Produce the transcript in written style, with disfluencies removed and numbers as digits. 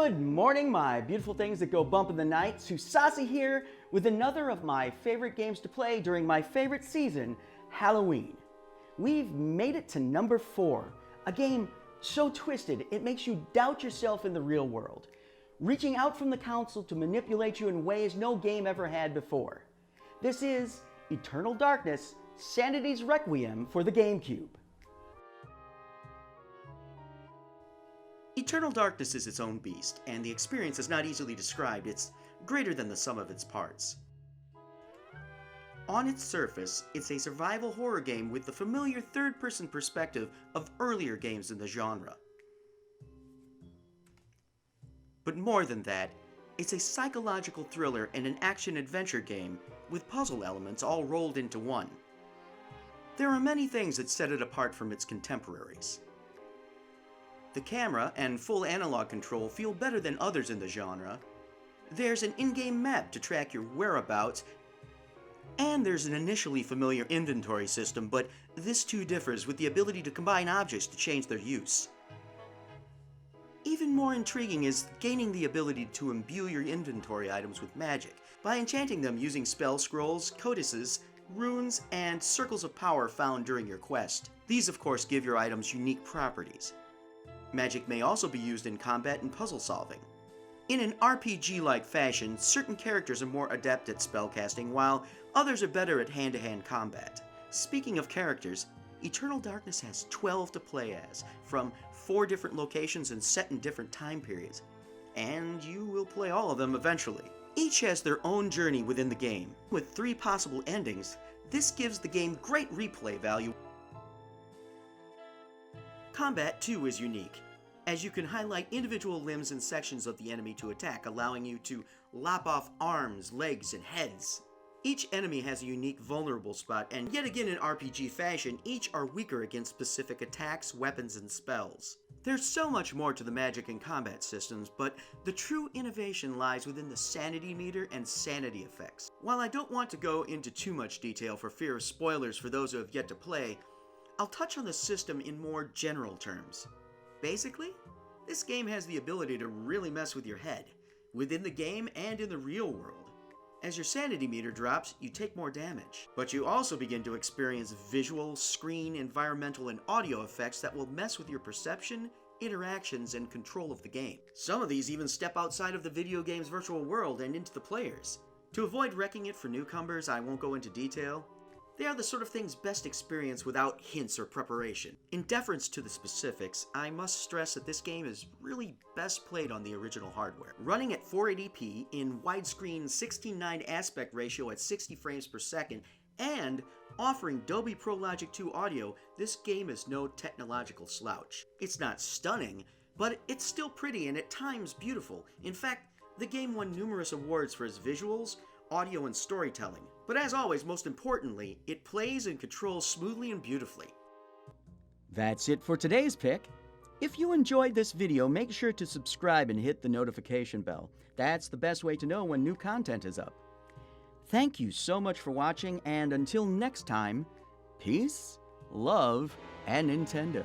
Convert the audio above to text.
Good morning, my beautiful things that go bump in the night. Tsusasi here with another of my favorite games to play during my favorite season, Halloween. We've made it to number 4, a game so twisted it makes you doubt yourself in the real world, reaching out from the council to manipulate you in ways no game ever had before. This is Eternal Darkness, Sanity's Requiem for the GameCube. Eternal Darkness is its own beast, and the experience is not easily described. It's greater than the sum of its parts. On its surface, it's a survival horror game with the familiar third-person perspective of earlier games in the genre. But more than that, it's a psychological thriller and an action-adventure game with puzzle elements all rolled into one. There are many things that set it apart from its contemporaries. The camera and full analog control feel better than others in the genre. There's an in-game map to track your whereabouts, and there's an initially familiar inventory system, but this too differs with the ability to combine objects to change their use. Even more intriguing is gaining the ability to imbue your inventory items with magic by enchanting them using spell scrolls, codices, runes, and circles of power found during your quest. These of course give your items unique properties. Magic may also be used in combat and puzzle solving. In an RPG-like fashion, certain characters are more adept at spellcasting, while others are better at hand-to-hand combat. Speaking of characters, Eternal Darkness has 12 to play as, from 4 different locations and set in different time periods. And you will play all of them eventually. Each has their own journey within the game. With 3 possible endings, this gives the game great replay value. Combat, too, is unique, as you can highlight individual limbs and sections of the enemy to attack, allowing you to lop off arms, legs, and heads. Each enemy has a unique vulnerable spot, and yet again in RPG fashion, each are weaker against specific attacks, weapons, and spells. There's so much more to the magic and combat systems, but the true innovation lies within the sanity meter and sanity effects. While I don't want to go into too much detail for fear of spoilers for those who have yet to play, I'll touch on the system in more general terms. Basically, this game has the ability to really mess with your head, within the game and in the real world. As your sanity meter drops, you take more damage, but you also begin to experience visual, screen, environmental, and audio effects that will mess with your perception, interactions, and control of the game. Some of these even step outside of the video game's virtual world and into the players. To avoid wrecking it for newcomers, I won't go into detail. They are the sort of things best experienced without hints or preparation. In deference to the specifics, I must stress that this game is really best played on the original hardware. Running at 480p in widescreen 16:9 aspect ratio at 60 frames per second, and offering Dolby Pro Logic 2 audio, this game is no technological slouch. It's not stunning, but it's still pretty and at times beautiful. In fact, the game won numerous awards for its visuals, audio, and storytelling. But as always, most importantly, it plays and controls smoothly and beautifully. That's it for today's pick. If you enjoyed this video, make sure to subscribe and hit the notification bell. That's the best way to know when new content is up. Thank you so much for watching, and until next time, peace, love, and Nintendo.